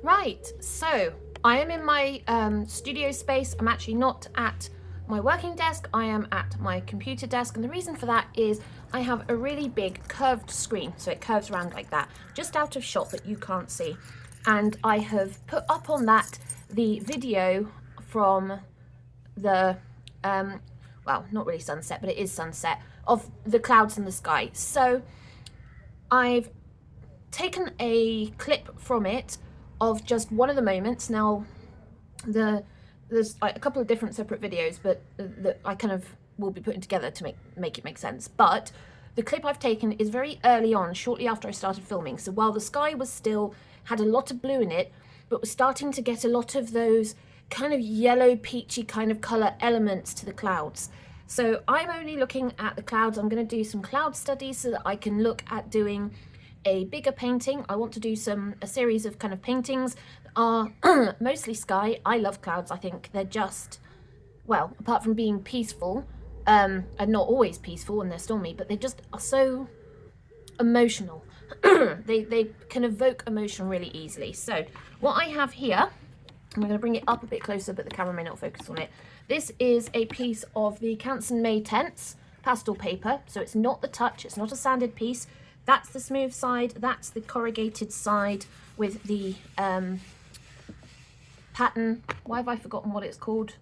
Right, so I am in my studio space. I'm actually not at my working desk, I am at my computer desk, and the reason for that is I have a really big curved screen, so it curves around like that, just out of shot that you can't see. And I have put up on that the video from the, well, not really sunset, but it is sunset, of the clouds in the sky. So I've taken a clip from it of just one of the moments. Now, there's like a couple of different separate videos, but that I kind of will be putting together to make it make sense. But the clip I've taken is very early on, shortly after I started filming. So while the sky was still, had a lot of blue in it, but was starting to get a lot of those kind of yellow peachy kind of colour elements to the clouds. So I'm only looking at the clouds. I'm going to do some cloud studies so that I can look at doing a bigger painting. I want to do a series of kind of paintings that are mostly sky. I love clouds. I think they're just, well, apart from being peaceful, and not always peaceful when they're stormy, but they just are so emotional. They can evoke emotion really easily. So what I have here, I'm going to bring it up a bit closer, but the camera may not focus on it. This is a piece of the Canson Mi Teintes pastel paper. So it's not the touch, it's not a sanded piece. That's the smooth side, that's the corrugated side with the pattern. Why have I forgotten what it's called?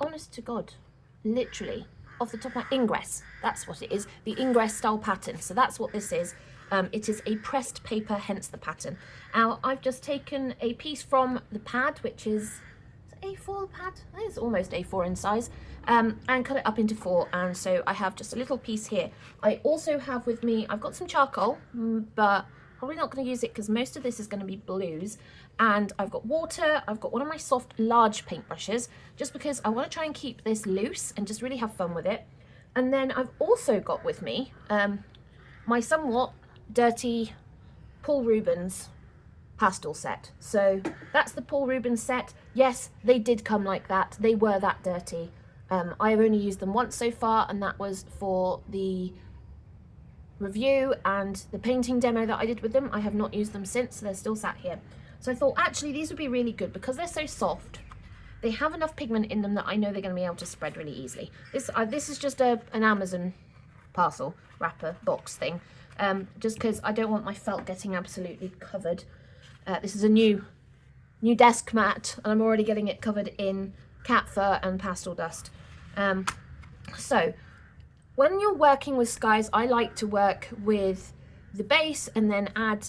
Honest to God, literally, off the top of my, ingress, that's what it is, the ingress style pattern. So that's what this is. It is a pressed paper, hence the pattern. Now, I've just taken a piece from the pad, which is A4 pad? I think it's almost A4 in size, and cut it up into 4, and so I have just a little piece here. I also have with me, I've got some charcoal, but probably not going to use it because most of this is going to be blues, and I've got water, I've got one of my soft large paintbrushes, just because I want to try and keep this loose and just really have fun with it. And then I've also got with me my somewhat dirty Paul Rubens pastel set. So that's the Paul Rubens set. Yes, they did come like that. They were that dirty. I've only used them once so far, and that was for the review and the painting demo that I did with them. I have not used them since, so they're still sat here. So I thought actually these would be really good because they're so soft. They have enough pigment in them that I know they're going to be able to spread really easily. This is just an Amazon parcel wrapper box thing, just because I don't want my felt getting absolutely covered. This is a new desk mat, and I'm already getting it covered in cat fur and pastel dust. So when you're working with skies, I like to work with the base and then add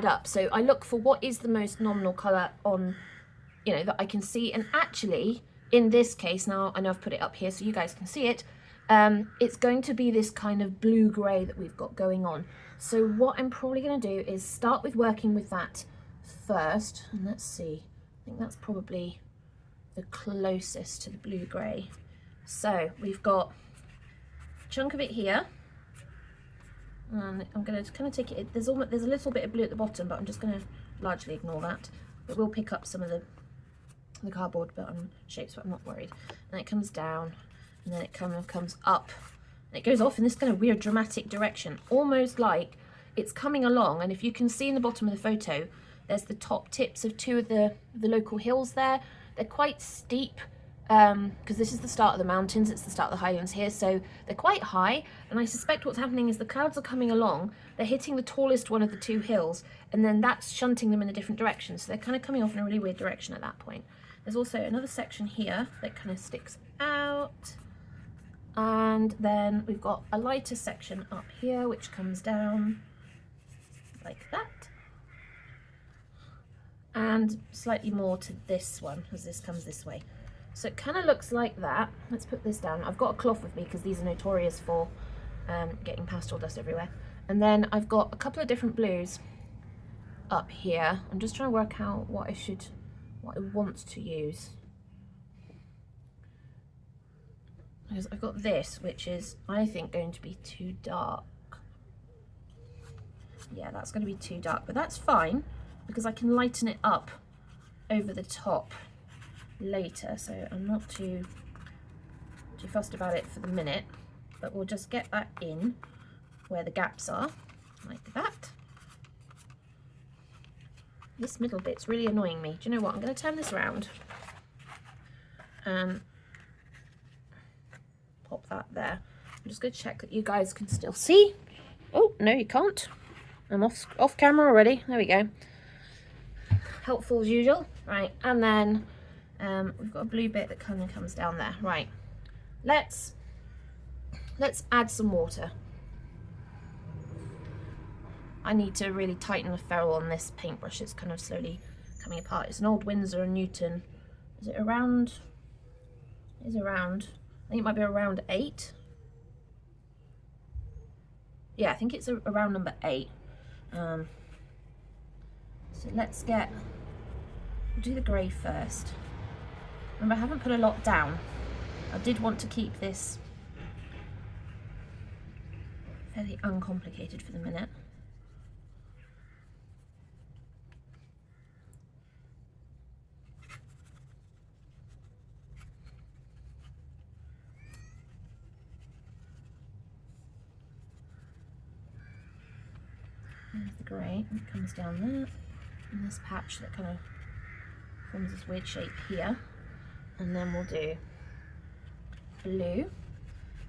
up. So I look for what is the most nominal colour on, you know, that I can see. And actually, in this case, now I know I've put it up here so you guys can see it, it's going to be this kind of blue-grey that we've got going on. So what I'm probably going to do is start with working with that first. And let's see, I think that's probably the closest to the blue-grey. So we've got a chunk of it here. And I'm going to kind of take it, there's a little bit of blue at the bottom, but I'm just going to largely ignore that. But we'll pick up some of the cardboard shapes, but I'm not worried. And it comes down, and then it kind of comes up, and it goes off in this kind of weird dramatic direction, almost like it's coming along. And if you can see in the bottom of the photo, there's the top tips of two of the local hills there. They're quite steep, because this is the start of the mountains, it's the start of the highlands here, so they're quite high, and I suspect what's happening is the clouds are coming along, they're hitting the tallest one of the two hills, and then that's shunting them in a different direction, so they're kind of coming off in a really weird direction at that point. There's also another section here that kind of sticks out, and then we've got a lighter section up here which comes down like that, and slightly more to this one as this comes this way. So it kind of looks like that. Let's put this down. I've got a cloth with me because these are notorious for getting pastel dust everywhere. And then I've got a couple of different blues up here. I'm just trying to work out what I want to use. Because I've got this, which is, I think, going to be too dark. Yeah, that's going to be too dark, but that's fine because I can lighten it up over the top later, so I'm not too fussed about it for the minute, but we'll just get that in where the gaps are, like that. This middle bit's really annoying me. Do you know what? I'm going to turn this around and pop that there. I'm just going to check that you guys can still see. Oh, no, you can't. I'm off camera already. There we go. Helpful as usual. Right, and then we've got a blue bit that kind of comes down there. Right, let's add some water. I need to really tighten the ferrule on this paintbrush. It's kind of slowly coming apart. It's an old Winsor & Newton. Is it around? It is around. I think it might be around 8. Yeah, I think it's around number 8. So let's we'll do the grey first. Remember, I haven't put a lot down. I did want to keep this fairly uncomplicated for the minute. There's the grey, it comes down there, and this patch that kind of forms this weird shape here. And then we'll do blue.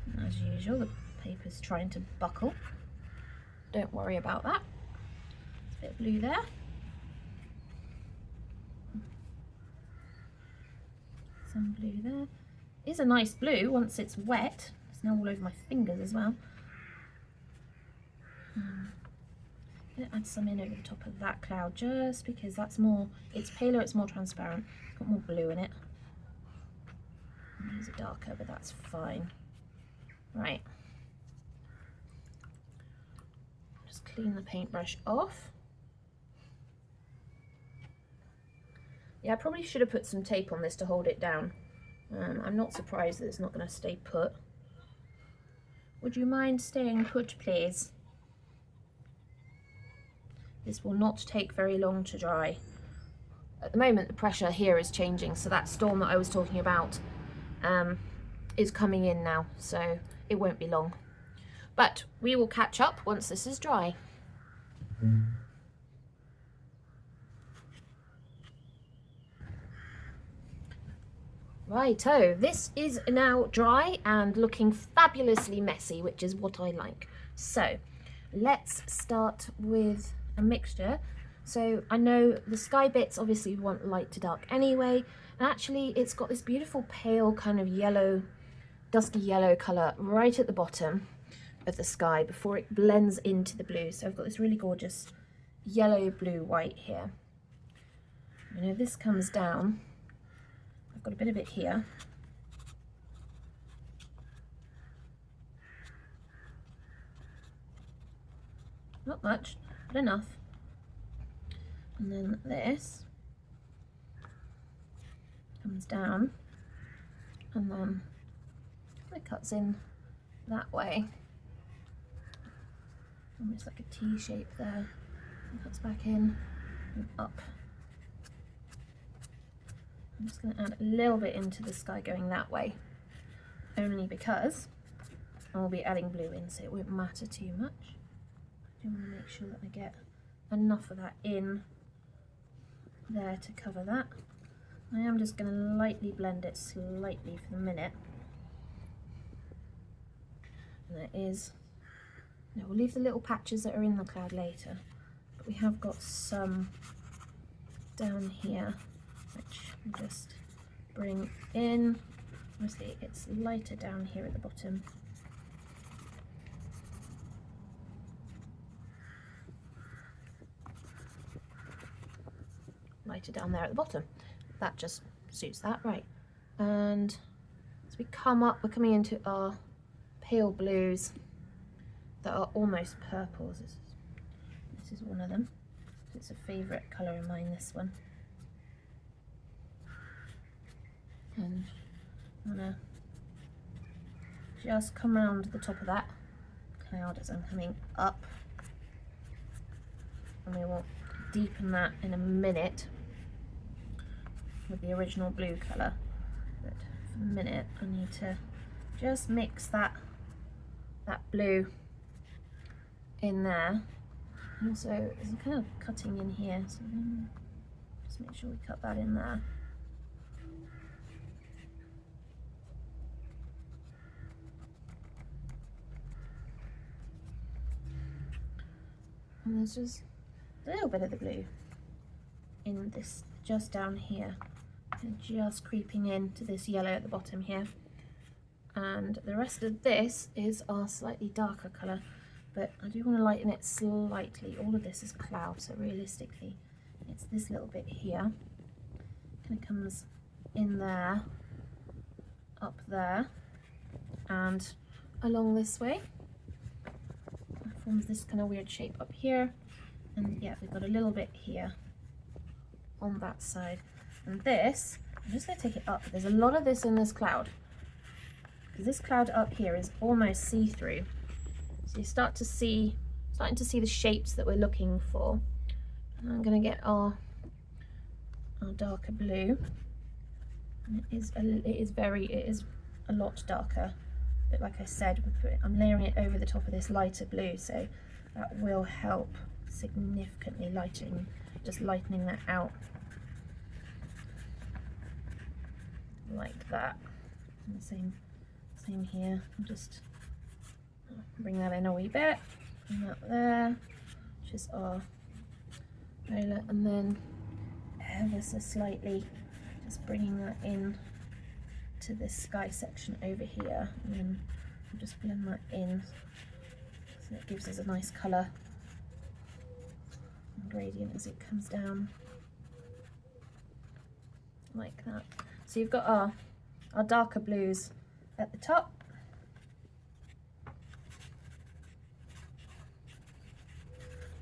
And as usual, the paper's trying to buckle. Don't worry about that. There's a bit of blue there. Some blue there. It is a nice blue once it's wet. It's now all over my fingers as well. I'm gonna add some in over the top of that cloud just because that's more, it's paler, it's more transparent. It's got more blue in it. These are darker, but that's fine. Right. Just clean the paintbrush off. Yeah, I probably should have put some tape on this to hold it down. I'm not surprised that it's not going to stay put. Would you mind staying put, please? This will not take very long to dry. At the moment, the pressure here is changing, so that storm that I was talking about is coming in now, so it won't be long. But we will catch up once this is dry. Righto, this is now dry and looking fabulously messy, which is what I like. So let's start with a mixture. So I know the sky bits obviously want light to dark anyway, and actually it's got this beautiful pale kind of yellow, dusky yellow colour right at the bottom of the sky before it blends into the blue. So I've got this really gorgeous yellow, blue, white here. You know, this comes down. I've got a bit of it here. Not much, but enough. And then this comes down and then it cuts in that way. Almost like a T shape there. And cuts back in and up. I'm just going to add a little bit into the sky going that way, only because I'll be adding blue in, so it won't matter too much. I do want to make sure that I get enough of that in there to cover that. I am just going to lightly blend it slightly for the minute. And there is, no, we'll leave the little patches that are in the cloud later, but we have got some down here which we'll just bring in. Obviously it's lighter down here at the bottom. Lighter down there at the bottom. That just suits that, right. And as we come up, we're coming into our pale blues that are almost purples. This is one of them. It's a favourite colour of mine, this one. And I'm going to just come around the top of that cloud as I'm coming up. And we will deepen that in a minute with the original blue colour. But for the minute I need to just mix that blue in there And also, there's a kind of cutting in here, so just make sure we cut that in there. And there's just a little bit of the blue in this, just down here, and just creeping into this yellow at the bottom here. And the rest of this is our slightly darker colour, but I do want to lighten it slightly. All of this is cloud, so realistically it's this little bit here, kind of comes in there, up there, and along this way. It forms this kind of weird shape up here, and yeah, we've got a little bit here on that side. And this, I'm just going to take it up. There's a lot of this in this cloud, because this cloud up here is almost see-through. So you starting to see the shapes that we're looking for. And I'm going to get our darker blue. And it is a lot darker. But like I said, I'm layering it over the top of this lighter blue, so that will help significantly lightening that out. Like that. And the same here. I'll just bring that in a wee bit, bring that there, which is our violet, and then ever so slightly just bringing that in to this sky section over here, and then I'll just blend that in so it gives us a nice colour and gradient as it comes down like that. So you've got our darker blues at the top,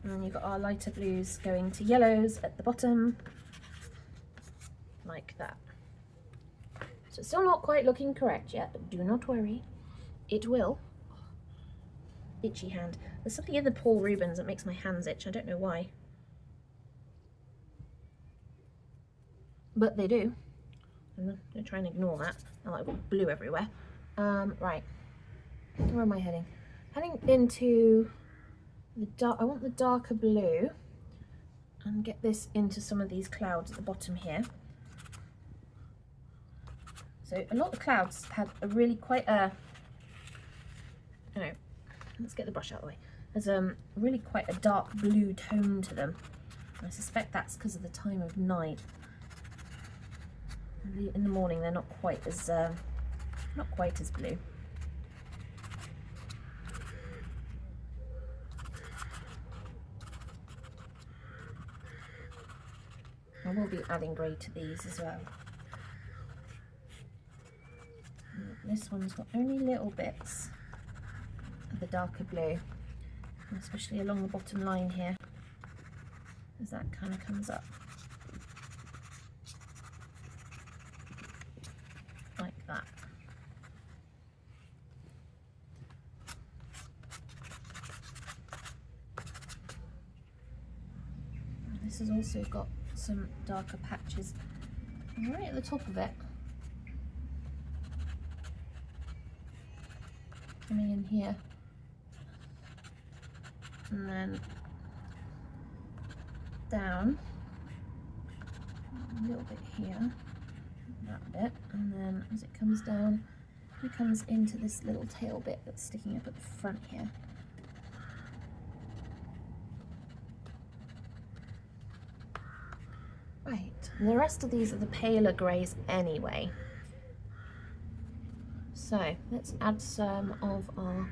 and then you've got our lighter blues going to yellows at the bottom, like that. So it's still not quite looking correct yet, but do not worry, it will. Itchy hand. There's something in the Paul Rubens that makes my hands itch, I don't know why. But they do. I'm going to try and ignore that, now that I've got blue everywhere. Right, where am I heading? Heading into the dark. I want the darker blue and get this into some of these clouds at the bottom here. So a lot of clouds had a really quite a, let's get the brush out of the way. There's really quite a dark blue tone to them. And I suspect that's because of the time of night. In the morning they're not quite as blue. I will be adding grey to these as well. This one's got only little bits of the darker blue, especially along the bottom line here, as that kind of comes up. Like that. This has also got some darker patches right at the top of it, coming in here, and then down a little bit here, that bit, and then as it comes down, it comes into this little tail bit that's sticking up at the front here. Right, and the rest of these are the paler greys anyway. So let's add some of our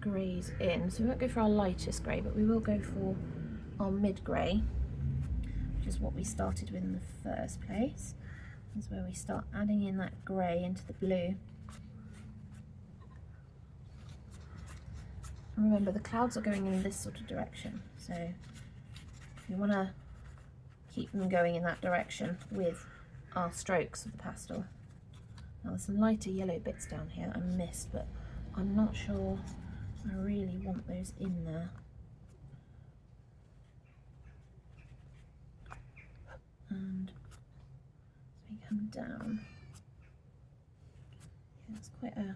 greys in. So we won't go for our lightest grey, but we will go for our mid grey, which is what we started with in the first place. This is where we start adding in that grey into the blue. And remember, the clouds are going in this sort of direction, so you want to keep them going in that direction with our strokes of the pastel. Now there's some lighter yellow bits down here that I missed, but I'm not sure I really want those in there. And as we come down, yeah, it's quite a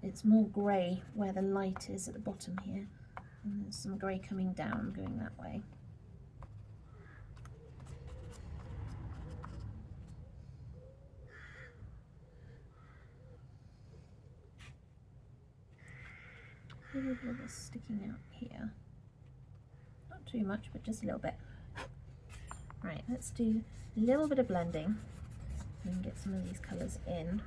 it's more grey where the light is at the bottom here, and there's some grey coming down going that way. A little bit of sticking out here, not too much, but just a little bit. Right, let's do a little bit of blending and get some of these colours in.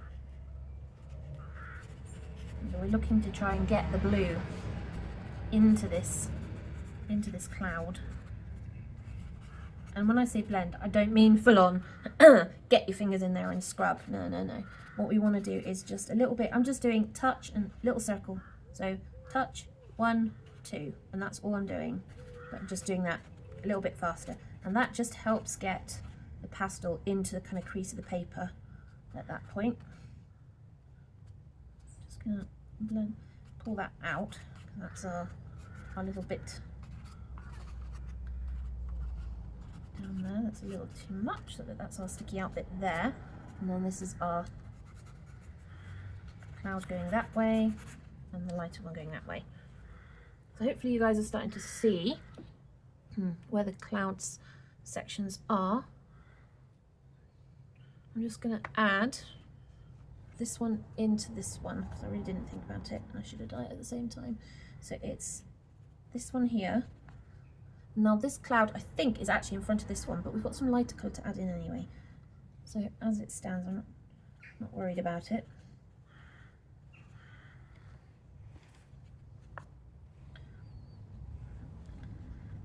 So we're looking to try and get the blue into this cloud. And when I say blend, I don't mean full on get your fingers in there and scrub. No, no, no. What we want to do is just a little bit. I'm just doing touch and little circle. So touch, 1, 2, and that's all I'm doing. But I'm just doing that a little bit faster, and that just helps get the pastel into the kind of crease of the paper at that point. Just gonna blend, pull that out, because that's our little bit down there. That's a little too much, so that's our sticky out bit there. And then this is our cloud going that way, and the lighter one going that way. So hopefully you guys are starting to see where the clouds sections are. I'm just going to add this one into this one, because I really didn't think about it, and I should have done it at the same time. So it's this one here. Now this cloud I think is actually in front of this one, but we've got some lighter colour to add in anyway. So as it stands, I'm not worried about it.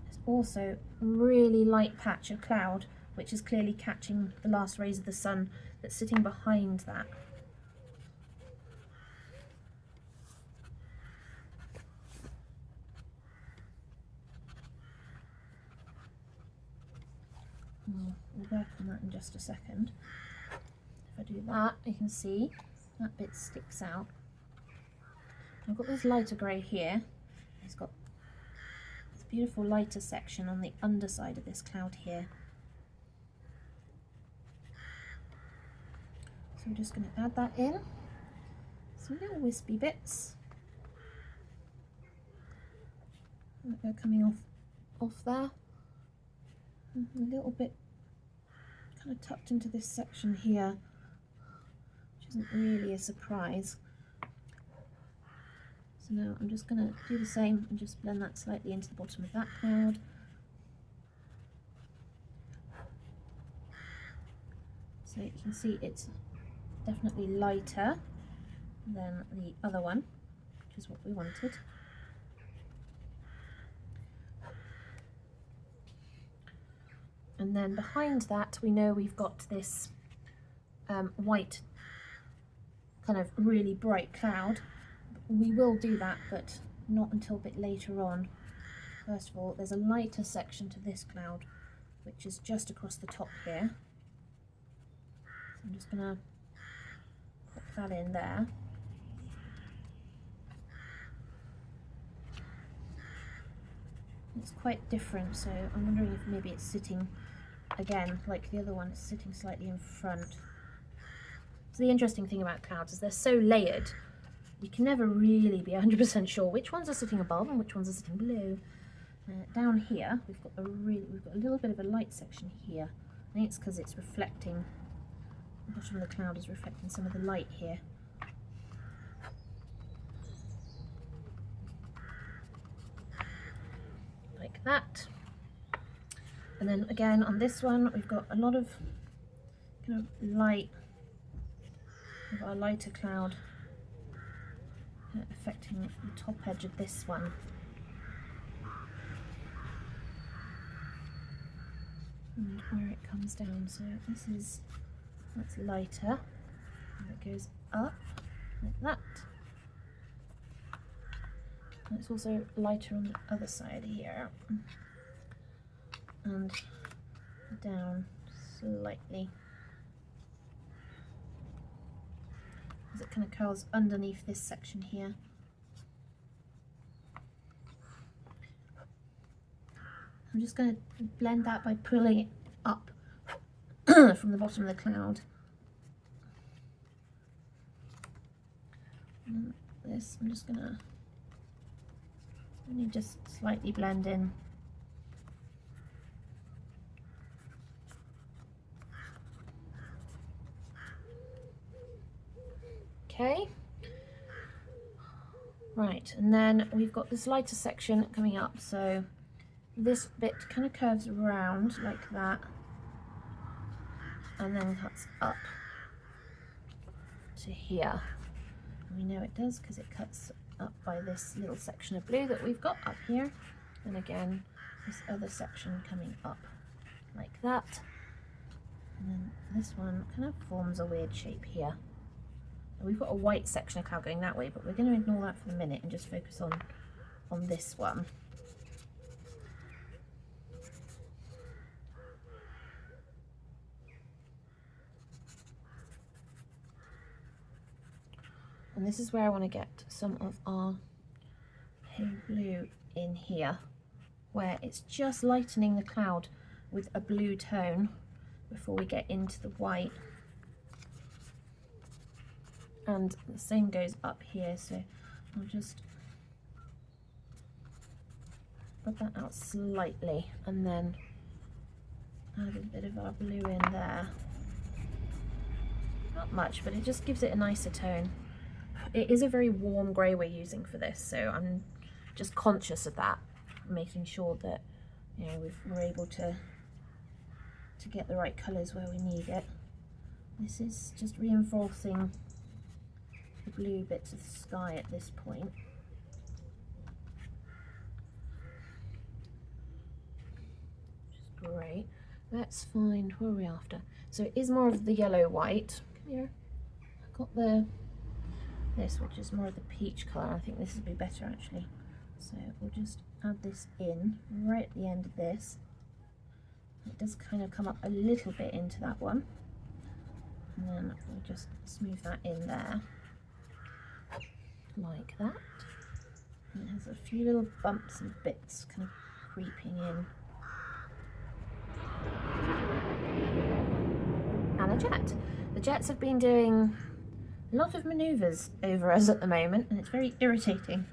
There's also a really light patch of cloud which is clearly catching the last rays of the sun that's sitting behind that. We'll work on that in just a second. If I do that, you can see that bit sticks out. I've got this lighter grey here. It's got this beautiful lighter section on the underside of this cloud here. So I'm just going to add that in. Some little wispy bits that are coming off there. A little bit kind of tucked into this section here, which isn't really a surprise. So now I'm just going to do the same and just blend that slightly into the bottom of that cloud. So you can see it's definitely lighter than the other one, which is what we wanted. And then behind that, we know we've got this white, kind of really bright cloud. We will do that, but not until a bit later on. First of all, there's a lighter section to this cloud, which is just across the top here. So I'm just going to put that in there. It's quite different, so I'm wondering if maybe it's sitting again like the other one, it's sitting slightly in front. So the interesting thing about clouds is they're so layered, you can never really be 100% sure which ones are sitting above and which ones are sitting below. Down here we've got a little bit of a light section here. I think it's because it's reflecting, the bottom of the cloud is reflecting some of the light here. Like that. And then again on this one we've got a lot of kind of light, we've got a lighter cloud affecting the top edge of this one. And where it comes down, so that's lighter, and it goes up like that. And it's also lighter on the other side here, and down slightly, as it kind of curls underneath this section here. I'm just going to blend that by pulling it up from the bottom of the cloud. And this, I'm just gonna only just slightly blend in. Okay. Right, and then we've got this lighter section coming up, so this bit kind of curves around like that and then cuts up to here. And we know it does because it cuts up by this little section of blue that we've got up here, and again this other section coming up like that, and then this one kind of forms a weird shape here. And we've got a white section of cloud going that way, but we're going to ignore that for the minute and just focus on this one. And this is where I want to get some of our pale blue in here, where it's just lightening the cloud with a blue tone before we get into the white. And the same goes up here, so I'll just put that out slightly and then add a bit of our blue in there. Not much, but it just gives it a nicer tone. It is a very warm grey we're using for this, so I'm just conscious of that, making sure that, you know, we're able to get the right colours where we need it. This is just reinforcing the blue bits of the sky at this point. Which is great. Let's find, where are we after? So it is more of the yellow white. Come here. I've got this, which is more of the peach colour. I think this would be better actually. So we'll just add this in right at the end of this. It does kind of come up a little bit into that one. And then we'll just smooth that in there. Like that. And it has a few little bumps and bits kind of creeping in. And a jet. The jets have been doing a lot of manoeuvres over us at the moment, and it's very irritating.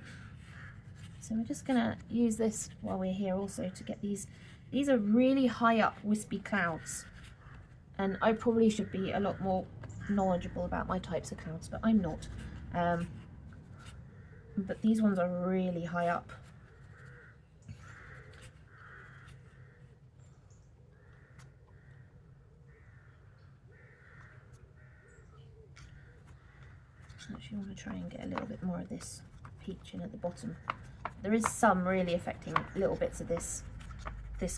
So we're just gonna use this while we're here also to get these. These are really high up wispy clouds, and I probably should be a lot more knowledgeable about my types of clouds, but I'm not. But these ones are really high up. I actually want to try and get a little bit more of this peach in at the bottom. There is some really affecting little bits of this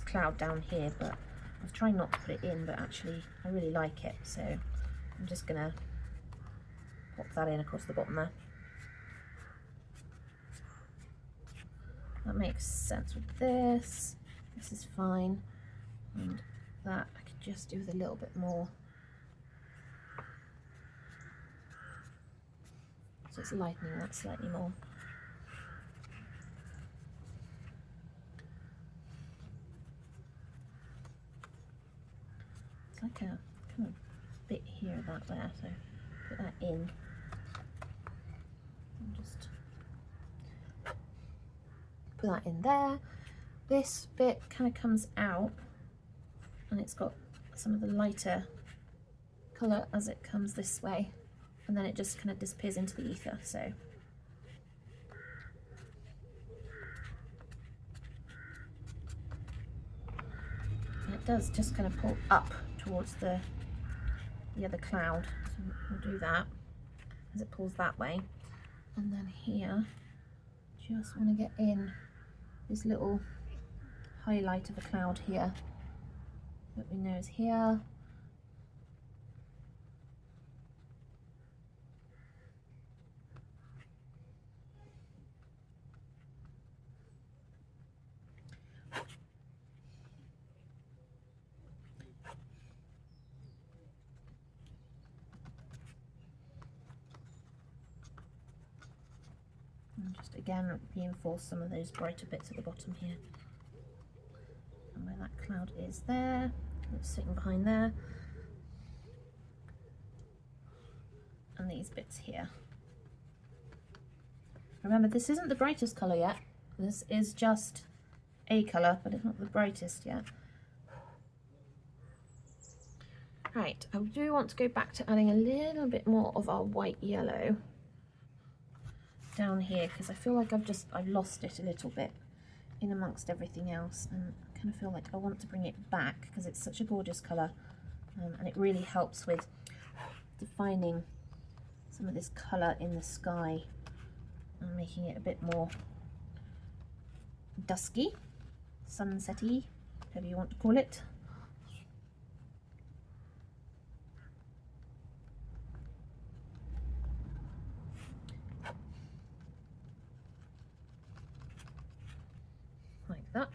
cloud down here, but I was trying not to put it in, but actually I really like it, so I'm just gonna pop that in across the bottom there. That makes sense with this. This is fine. And that I could just do with a little bit more. So it's lightening that slightly more. It's like a kind of bit here, that there, so put that in. And just put that in there. This bit kind of comes out and it's got some of the lighter colour as it comes this way, and then it just kind of disappears into the ether. So and it does just kind of pull up towards the other cloud, so we'll do that as it pulls that way. And then here just want to get in this little highlight of a cloud here that we know is here. And just again reinforce some of those brighter bits at the bottom here. And where that cloud is there, it's sitting behind there. And these bits here. Remember, this isn't the brightest colour yet. This is just a colour, but it's not the brightest yet. Right, I do want to go back to adding a little bit more of our white yellow down here, because I feel like I've lost it a little bit in amongst everything else, and I kind of feel like I want to bring it back because it's such a gorgeous colour, and it really helps with defining some of this colour in the sky and making it a bit more dusky, sunsetty, whatever you want to call it. Like that.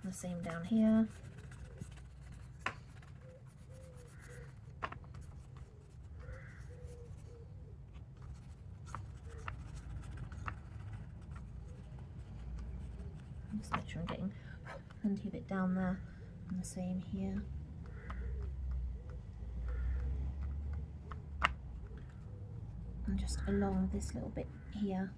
And the same down here. Just make sure I'm getting plenty of it down there, and the same here. And just along this little bit here.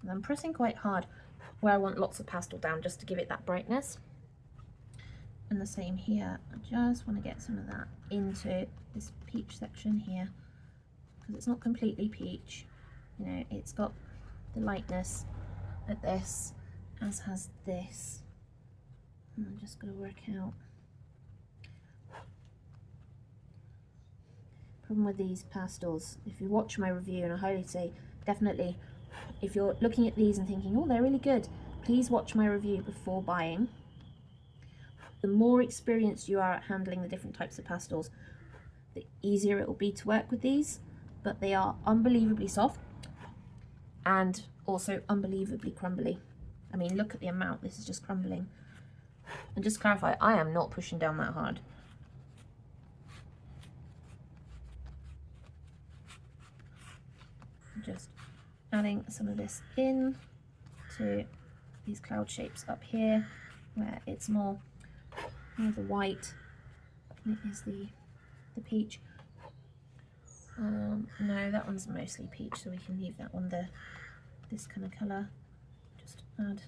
And I'm pressing quite hard where I want lots of pastel down, just to give it that brightness. And the same here, I just want to get some of that into this peach section here, because it's not completely peach, you know, it's got the lightness at this, as has this. And I'm just going to work out. Problem with these pastels, if you watch my review, and I highly say, definitely, if you're looking at these and thinking, oh, they're really good, please watch my review before buying. The more experienced you are at handling the different types of pastels, the easier it will be to work with these, but they are unbelievably soft and also unbelievably crumbly. I mean, look at the amount, this is just crumbling. And just to clarify, I am not pushing down that hard. Just adding some of this in to these cloud shapes up here, where it's more the white, and it is the peach. No, that one's mostly peach, so we can leave that one there. This kind of colour, just add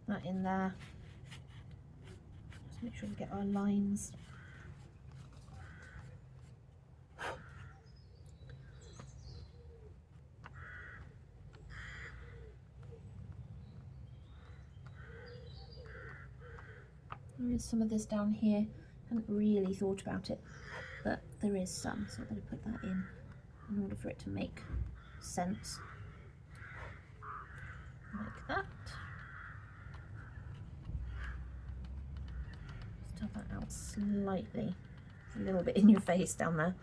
that in there. Just make sure we get our lines. There is some of this down here. I haven't really thought about it, but there is some, so I'm going to put that in order for it to make sense. Like that. Just have that out slightly. It's a little bit in your face down there.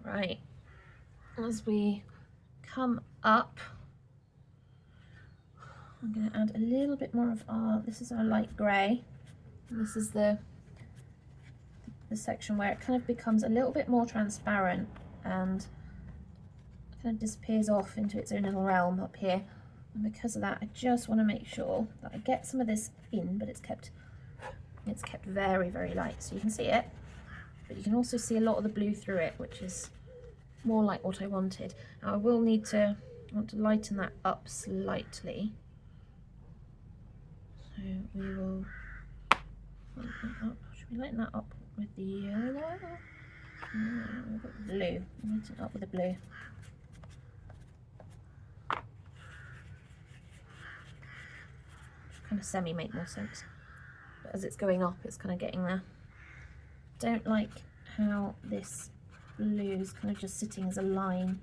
Right, as we come up, I'm going to add a little bit more of our, this is our light grey, and this is the section where it kind of becomes a little bit more transparent and kind of disappears off into its own little realm up here. And because of that, I just want to make sure that I get some of this in, but it's kept very, very light, so you can see it, but you can also see a lot of the blue through it, which is more like what I wanted. Now I will want to lighten that up slightly. So we will lighten that up. Should we lighten that up with the yellow? We've got blue. Lighten it up with the blue. Kind of semi make more sense. But as it's going up, it's kind of getting there. Don't like how this blue is kind of just sitting as a line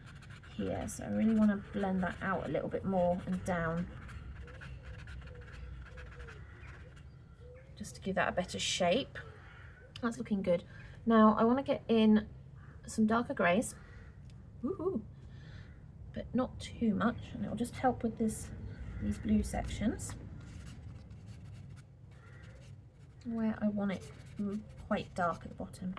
here, so I really want to blend that out a little bit more and down, just to give that a better shape. That's looking good. Now I want to get in some darker greys, but not too much, and it will just help with these blue sections. where I want it quite dark at the bottom.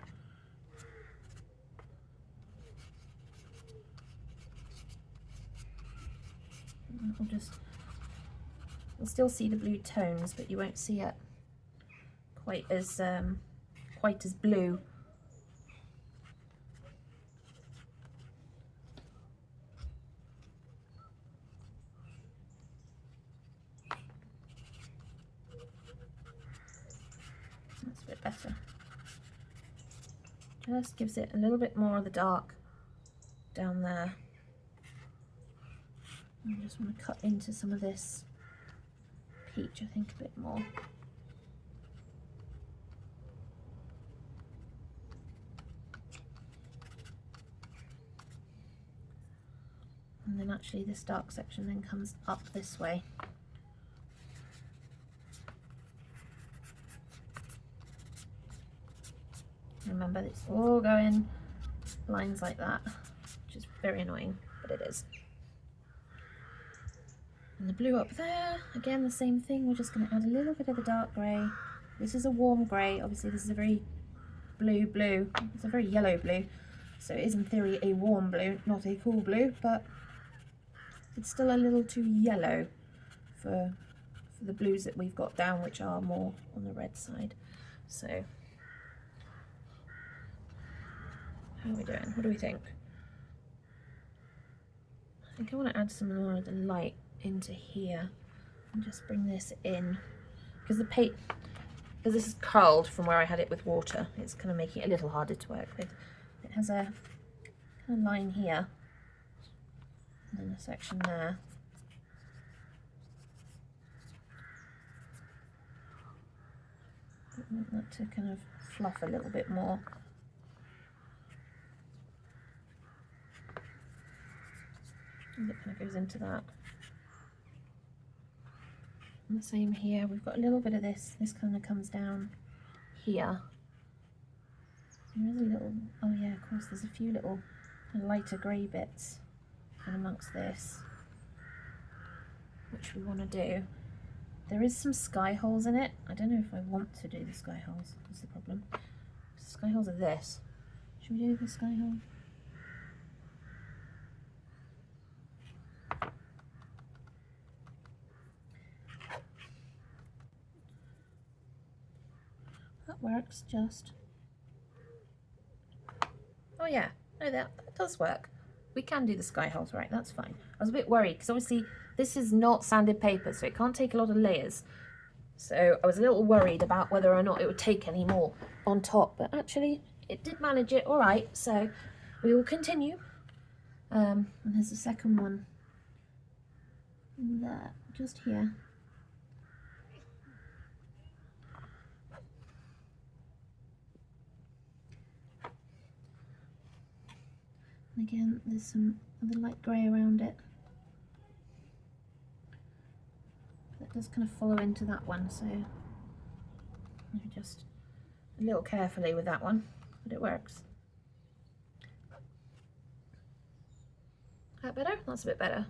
I'll just, you'll still see the blue tones, but you won't see it quite as blue. That's a bit better. Just gives it a little bit more of the dark down there. I just want to cut into some of this peach, I think, a bit more. And then actually this dark section then comes up this way. Remember, it's all going lines like that, which is very annoying, but it is. And the blue up there, again the same thing, we're just going to add a little bit of the dark grey. This is a warm grey, obviously this is a very blue, it's a very yellow blue, so it is in theory a warm blue, not a cool blue, but it's still a little too yellow for the blues that we've got down, which are more on the red side. So how are we doing? What do we think? I think I want to add some more of the light into here and just bring this in, because the paint, because this is curled from where I had it with water, it's kind of making it a little harder to work with. It has a kind of line here and then a section there. I want that to kind of fluff a little bit more. And it kind of goes into that. And the same here, we've got a little bit of this kind of comes down here. There is a little, oh yeah, of course, there's a few little lighter grey bits in amongst this, which we want to do. There is some sky holes in it. I don't know if I want to do the sky holes, that's the problem. The sky holes are this. Should we do the sky hole? That works just. Oh yeah, no, that does work. We can do the sky holes, right, that's fine. I was a bit worried because obviously this is not sanded paper, so it can't take a lot of layers. So I was a little worried about whether or not it would take any more on top, but actually it did manage it all right, so we will continue. And there's a second one there, just here. And again, there's some other light grey around it. That does kind of follow into that one, so maybe just a little carefully with that one, but it works. That better? That's a bit better.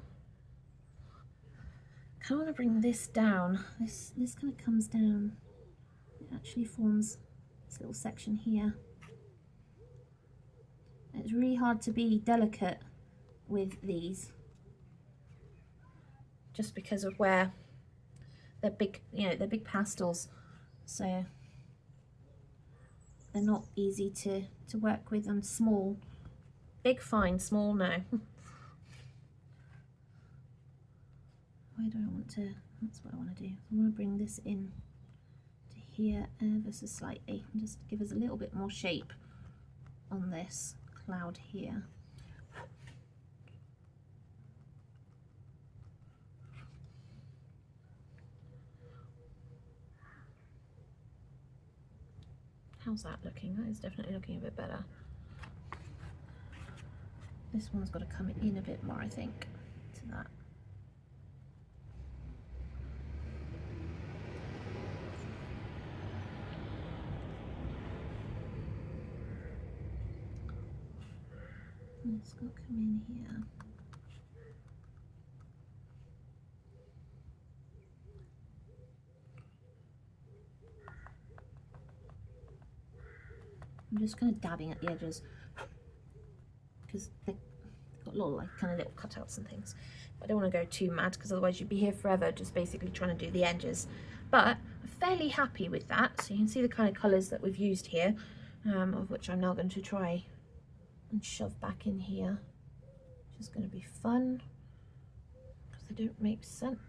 I kind of want to bring this down. This kind of comes down. It actually forms this little section here. It's really hard to be delicate with these, just because of where they're big, you know, they're big pastels, so they're not easy to work with. And small, big fine, small no. Where do I want to? That's what I want to do. I want to bring this in to here ever so slightly, and just give us a little bit more shape on this cloud here. How's that looking? That is definitely looking a bit better. This one's got to come in a bit more, I think, to that. It's got to come in here. I'm just kind of dabbing at the edges because they've got little like kind of little cutouts and things. I don't want to go too mad because otherwise you'd be here forever just basically trying to do the edges. But I'm fairly happy with that. So you can see the kind of colours that we've used here, of which I'm now going to try and shove back in here, which is going to be fun because they don't make sense.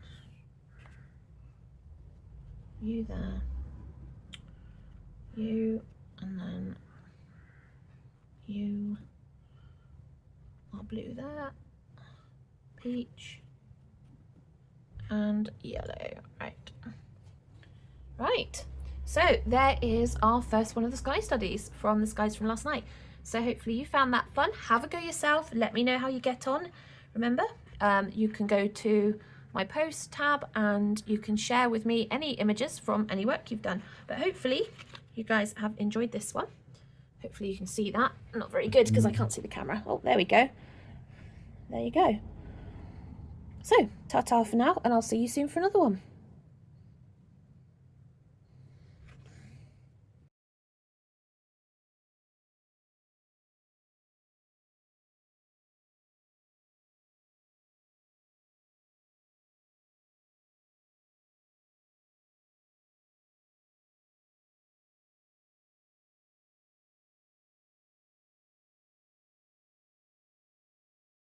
You there, you, and then you are blue there, peach, and yellow. Right, so there is our first one of the sky studies from the skies from last night. So hopefully you found that fun. Have a go yourself, let me know how you get on. Remember, you can go to my post tab and you can share with me any images from any work you've done. But hopefully you guys have enjoyed this one. Hopefully you can see that. Not very good because I can't see the camera. Oh, there we go. There you go. So, ta-ta for now, and I'll see you soon for another one.